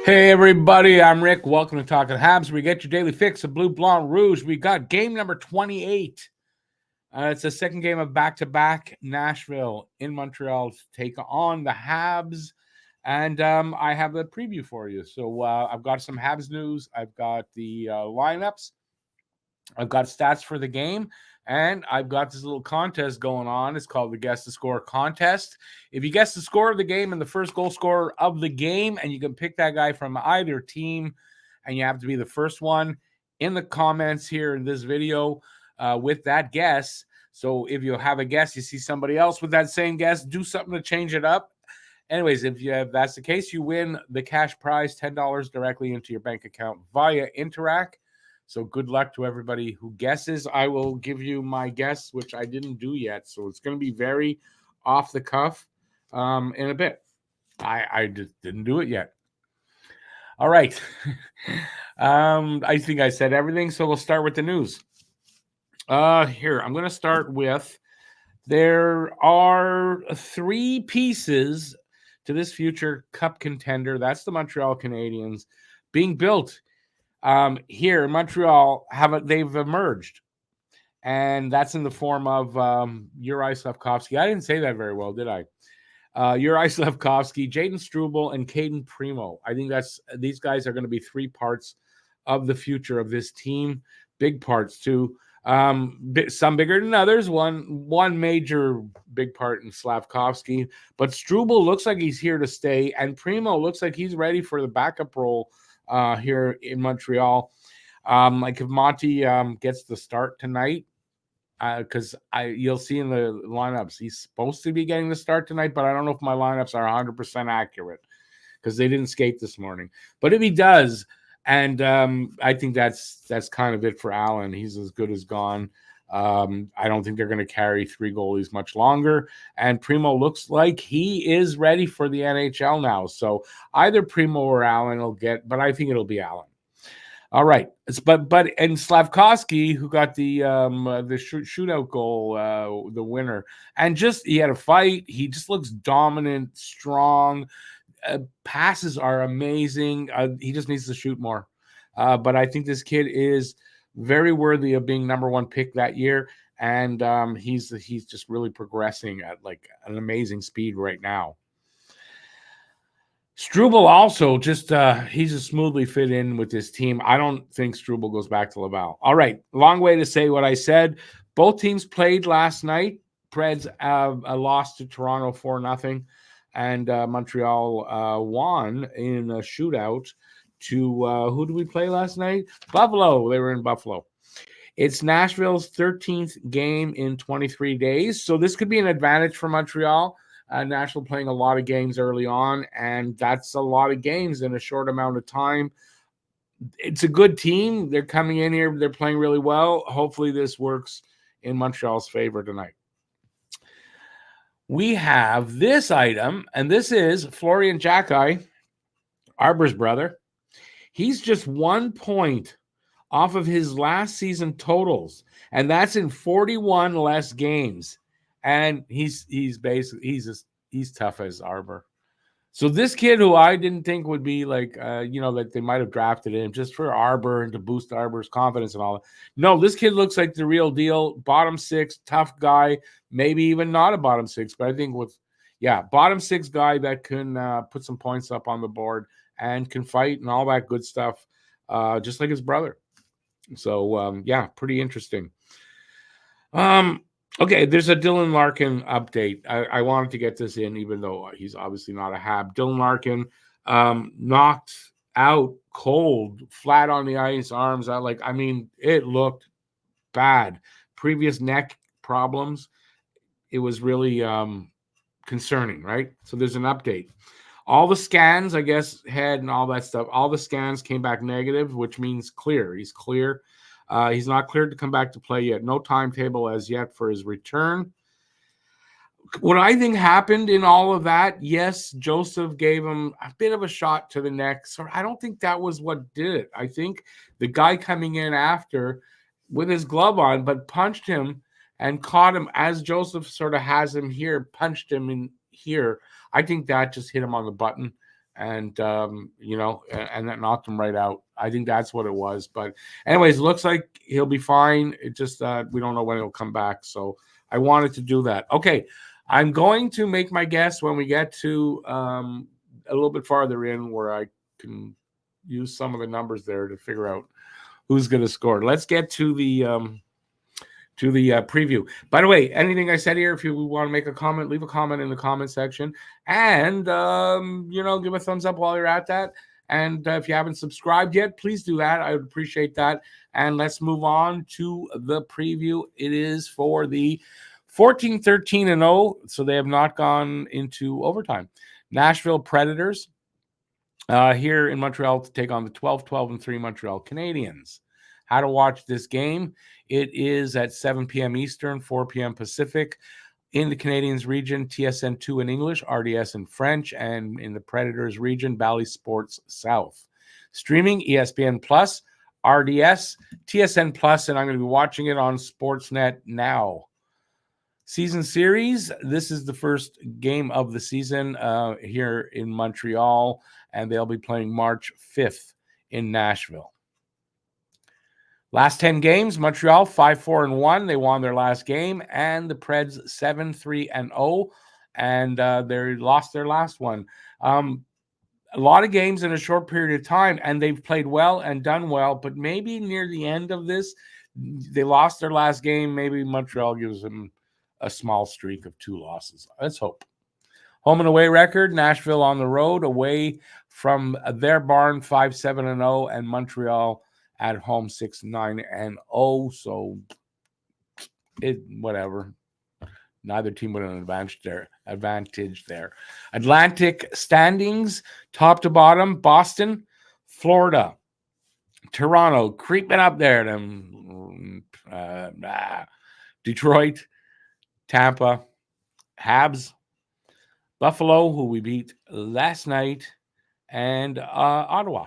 Hey everybody, I'm Rick. Welcome to Talking Habs. We get your daily fix of Blue Blanc Rouge. We got game number 28. It's the second game of back-to-back. Nashville in Montreal to take on the Habs. And I have a preview for you. So I've got some Habs news. I've got the lineups. I've got stats for the game. And I've got this little contest going on. It's called the Guess the Score contest. If you guess the score of the game and the first goal scorer of the game, and you can pick that guy from either team, and you have to be the first one in the comments here in this video with that guess. So if you have a guess, you see somebody else with that same guess, do something to change it up. Anyways, if that's the case, you win the cash prize, $10 directly into your bank account via Interac. So good luck to everybody who guesses. I will give you my guess, which I didn't do yet. So it's going to be very off the cuff in a bit. I just didn't do it yet. All right. I think I said everything. So we'll start with the news. Here, I'm going to start with there are 3 pieces to this future cup contender. That's the Montreal Canadiens being built. Here in Montreal, they've emerged, and that's in the form of Uri Slafkovsky. I didn't say that very well, did I? Uri Slafkovsky, Jaden Struble, and Caden Primo. I think these guys are going to be 3 parts of the future of this team. Big parts too. Some bigger than others. One major big part in Slafkovsky, but Struble looks like he's here to stay, and Primo looks like he's ready for the backup role here in Montreal. Like if Monty gets the start tonight, because you'll see in the lineups he's supposed to be getting the start tonight, but I don't know if my lineups are 100% accurate because they didn't skate this morning. But if he does, and I think that's kind of it for Allen. He's as good as gone. I don't think they're going to carry 3 goalies much longer. And Primo looks like he is ready for the NHL now. So either Primo or Allen will get, but I think it'll be Allen. All right, but and Slafkovsky, who got the shootout goal, the winner, and he had a fight. He just looks dominant, strong. Passes are amazing. He just needs to shoot more. But I think this kid is very worthy of being number 1 pick that year, and he's just really progressing at like an amazing speed right now. Struble also he's just smoothly fit in with this team. I don't think Struble goes back to Laval. All right, long way to say what I said. Both teams played last night. Preds lost to Toronto 4-0, and Montreal won in a shootout to who did we play last night? Buffalo. They were in Buffalo. It's Nashville's 13th game in 23 days, so this could be an advantage for Montreal. Nashville playing a lot of games early on, and that's a lot of games in a short amount of time. It's a good team. They're coming in here. They're playing really well. Hopefully this works in Montreal's favor tonight. We have this item, and this is Florian Jacki, Arber's brother. He's just 1 point off of his last season totals, and that's in 41 less games. And he's tough as Arber. So this kid, who I didn't think would be like, that they might have drafted him just for Arber and to boost Arber's confidence and all that. No, this kid looks like the real deal. Bottom 6, tough guy. Maybe even not a bottom 6, but I think bottom 6 guy that can put some points up on the board and can fight and all that good stuff, just like his brother. So pretty interesting. Okay, there's a Dylan Larkin update. I wanted to get this in, even though he's obviously not a Hab. Dylan Larkin knocked out cold, flat on the ice, arms out. It looked bad. Previous neck problems. It was really concerning, right? So there's an update. All the scans, I guess, head and all that stuff, all the scans came back negative, which means clear. He's clear. He's not cleared to come back to play yet. No timetable as yet for his return. What I think happened in all of that, yes, Joseph gave him a bit of a shot to the neck. So I don't think that was what did it. I think the guy coming in after with his glove on, but punched him and caught him as Joseph sort of has him here, punched him in here. I think that just hit him on the button, and and that knocked him right out. I think that's what it was. But anyways, it looks like he'll be fine. It just we don't know when he'll come back. So I wanted to do that. Okay, I'm going to make my guess when we get to a little bit farther in, where I can use some of the numbers there to figure out who's going to score. Let's get to the preview. By the way, anything I said here, if you want to make a comment, leave a comment in the comment section, and give a thumbs up while you're at that. And if you haven't subscribed yet, please do that. I would appreciate that. And let's move on to the preview. It is for the 14-13-0, so they have not gone into overtime. Nashville Predators here in Montreal to take on the 12-12-3 Montreal Canadiens. How to watch this game? It is at 7 p.m. Eastern, 4 p.m. Pacific. In the Canadiens region, TSN 2 in English, RDS in French, and in the Predators region, Bally Sports South. Streaming, ESPN Plus, RDS, TSN Plus, and I'm going to be watching it on Sportsnet now. Season series, this is the first game of the season here in Montreal, and they'll be playing March 5th in Nashville. Last 10 games, Montreal 5-4-1. They won their last game, and the Preds 7-3-0, and they lost their last one. A lot of games in a short period of time, and they've played well and done well, but maybe near the end of this, they lost their last game. Maybe Montreal gives them a small streak of 2 losses. Let's hope. Home and away record, Nashville on the road, away from their barn 5-7-0, and Montreal at home 6-9-0. So whatever. Neither team with an advantage there. Atlantic standings, top to bottom, Boston, Florida, Toronto, creeping up there. Detroit, Tampa, Habs, Buffalo, who we beat last night, and Ottawa.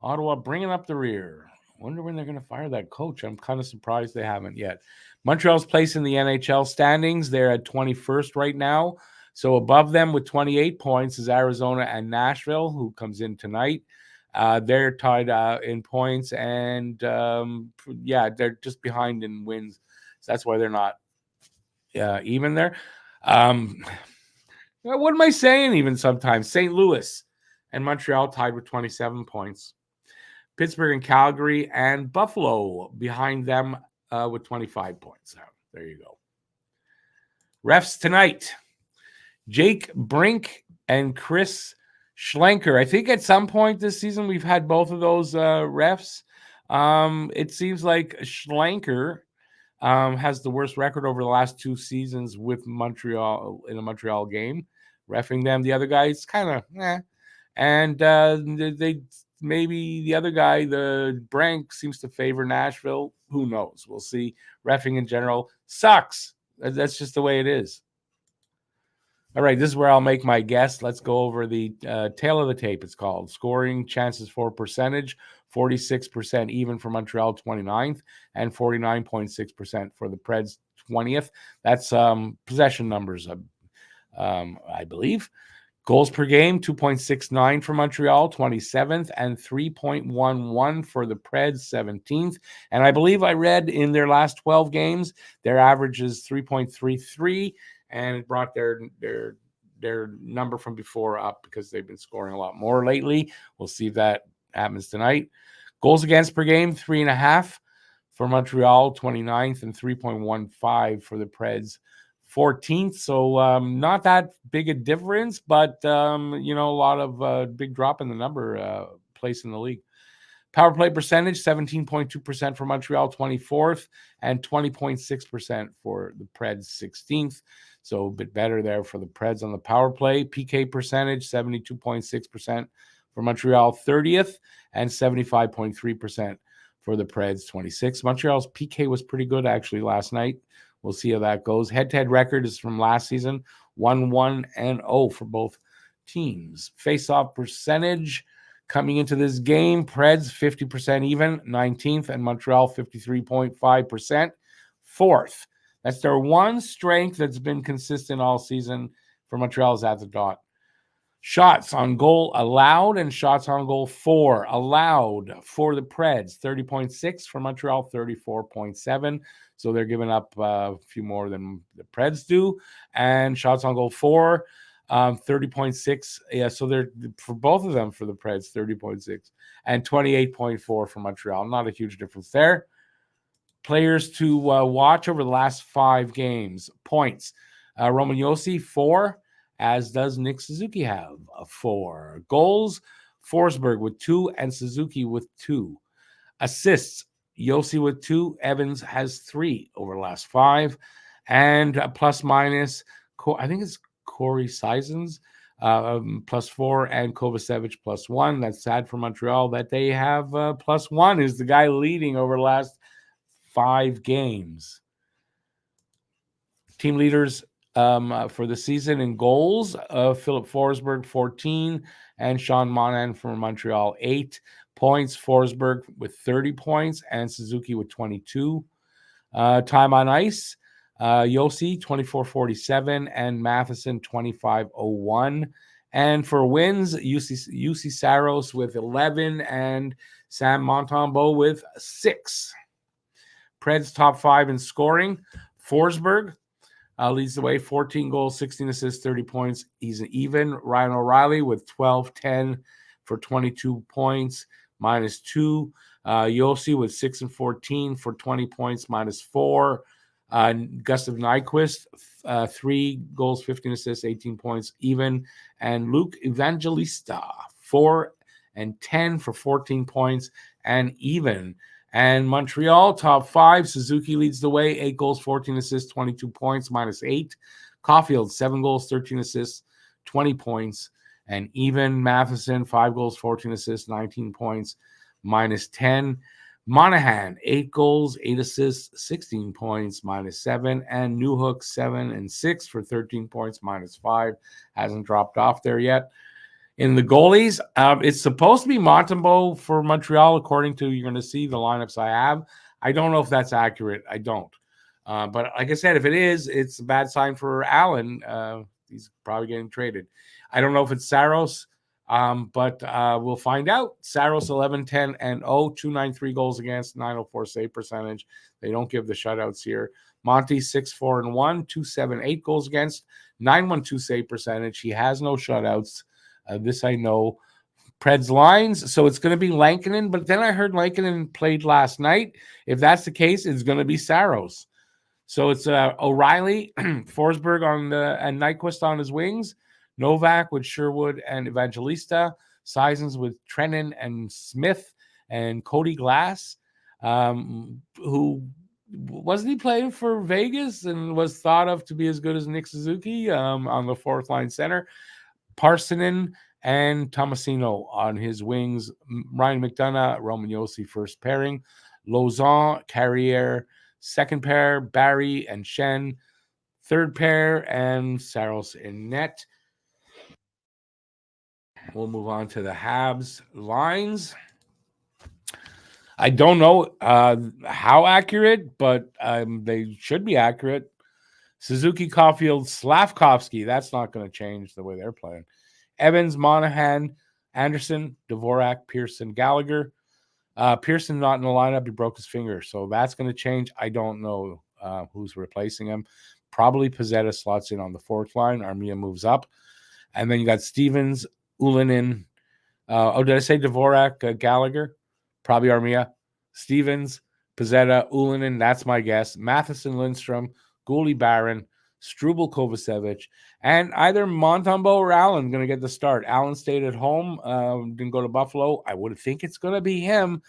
Ottawa bringing up the rear. Wonder when they're going to fire that coach. I'm kind of surprised they haven't yet. Montreal's place in the NHL standings. They're at 21st right now. So above them with 28 points is Arizona and Nashville, who comes in tonight. They're tied in points, and they're just behind in wins. So that's why they're not even there. What am I saying even sometimes? St. Louis and Montreal tied with 27 points. Pittsburgh and Calgary and Buffalo behind them with 25 points. There you go. Refs tonight, Jake Brink and Chris Schlenker. I think at some point this season we've had both of those refs. It seems like Schlenker has the worst record over the last 2 seasons with Montreal in a Montreal game, reffing them. The other guy is kind of and they maybe the other guy, the Brank, seems to favor Nashville. Who knows? We'll see. Reffing in general sucks. That's just the way it is. All right, this is where I'll make my guess. Let's go over the tail of the tape. It's called scoring chances for percentage, 46% even for Montreal, 29th, and 49.6% for the Preds, 20th. That's possession numbers, I believe. Goals per game, 2.69 for Montreal, 27th, and 3.11 for the Preds, 17th. And I believe I read in their last 12 games, their average is 3.33, and it brought their number from before up because they've been scoring a lot more lately. We'll see if that happens tonight. Goals against per game, 3.5 for Montreal, 29th, and 3.15 for the Preds, 14th. So not that big a difference, but a lot of big drop in the number place in the league. Power play percentage, 17.2% for Montreal, 24th, and 20.6% for the Preds, 16th. So a bit better there for the Preds on the power play. PK percentage, 72.6% for Montreal, 30th, and 75.3% for the Preds, 26th. Montreal's PK was pretty good actually last night. We'll see how that goes. Head-to-head record is from last season, 1-1-0 for both teams. Face-off percentage coming into this game, Preds 50% even, 19th, and Montreal 53.5%, 4th. That's their one strength that's been consistent all season for Montreal is at the dot. Shots on goal allowed and shots on goal for allowed for the Preds, 30.6, for Montreal, 34.7. So they're giving up a few more than the Preds do. And shots on goal for 30.6. Yeah, so they're for both of them for the Preds, 30.6 and 28.4 for Montreal. Not a huge difference there. Players to watch over the last 5 games. Points. Roman Josi, 4, as does Nick Suzuki have 4. Goals, Forsberg with 2 and Suzuki with 2. Assists, Josi with 2. Evans has 3 over the last 5. And plus minus, I think it's Corey Sisons, +4, and Kovacevic +1. That's sad for Montreal that they have +1 is the guy leading over the last 5 games. Team leaders for the season in goals, Philip Forsberg, 14, and Sean Monahan from Montreal, 8 points. Forsberg with 30 points and Suzuki with 22. Time on ice, Josi, 24:47, and Matheson, 25:01. And for wins, UC Saros with 11 and Sam Montembeault with 6. Preds top 5 in scoring. Forsberg leads the way, 14 goals, 16 assists, 30 points. He's an even. Ryan O'Reilly with 12-10 for 22 points, -2. Josi with 6 and 14 for 20 points, -4. Gustav Nyquist, 3 goals, 15 assists, 18 points, even. And Luke Evangelista, 4 and 10 for 14 points and even. And Montreal, top 5. Suzuki leads the way, 8 goals, 14 assists, 22 points, -8. Caulfield, 7 goals, 13 assists, 20 points, and even. Matheson, 5 goals, 14 assists, 19 points, -10. Monahan, 8 goals, 8 assists, 16 points, -7. And Newhook, 7 and 6 for 13 points, -5. Hasn't dropped off there yet. In the goalies, it's supposed to be Montembeault for Montreal, according to, you're going to see the lineups I have. I don't know if that's accurate. I don't. But like I said, if it is, it's a bad sign for Allen. He's probably getting traded. I don't know if it's Saros, but we'll find out. Saros, 11-10 and 293 goals against, 904 save percentage. They don't give the shutouts here. Monty, 6-4 and 1, 278 goals against, 912 save percentage. He has no shutouts. This I know. Preds lines, so it's going to be Lankinen, but then I heard Lankinen played last night. If that's the case, it's going to be Saros. So it's O'Reilly, Forsberg on and Nyquist on his wings, Novak with Sherwood and Evangelista, Sisons with Trennan and Smith, and Cody Glass, who wasn't he playing for Vegas and was thought of to be as good as Nick Suzuki on the 4th line center. Parsonen and Tomasino on his wings. Ryan McDonough, Roman Josi, first pairing. Lauzon, Carriere, second pair. Barry and Shen, third pair. And Saros in net. We'll move on to the Habs lines. I don't know how accurate, but they should be accurate. Suzuki, Caulfield, Slavkovsky. That's not going to change the way they're playing. Evans, Monahan, Anderson, Dvorak, Pearson, Gallagher. Pearson not in the lineup. He broke his finger, so that's going to change. I don't know who's replacing him. Probably Pizzetta slots in on the 4th line. Armia moves up. And then you got Stevens, Ulinen. Did I say Dvorak, Gallagher? Probably Armia. Stevens, Pizzetta, Ulinen. That's my guess. Matheson, Lindstrom, Gouli, Barron, Struble, Kovacevic, and either Montembeault or Allen going to get the start. Allen stayed at home, didn't go to Buffalo. I would think it's going to be him,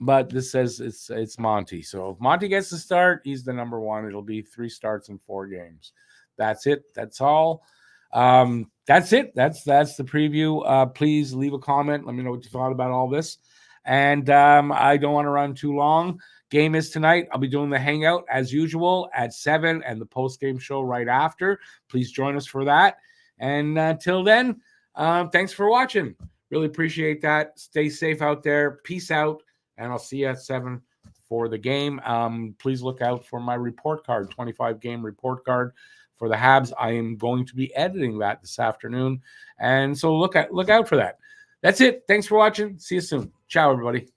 but this says it's Monty. So if Monty gets the start, he's the number 1. It'll be 3 starts in 4 games. That's it. That's all. That's it. That's the preview. Please leave a comment. Let me know what you thought about all this. And I don't want to run too long. Game is tonight. I'll be doing the hangout as usual at 7 and the post-game show right after. Please join us for that. And until then, thanks for watching. Really appreciate that. Stay safe out there. Peace out. And I'll see you at 7 for the game. Please look out for my report card, 25-game report card for the Habs. I am going to be editing that this afternoon, and so look out for that. That's it. Thanks for watching. See you soon. Ciao, everybody.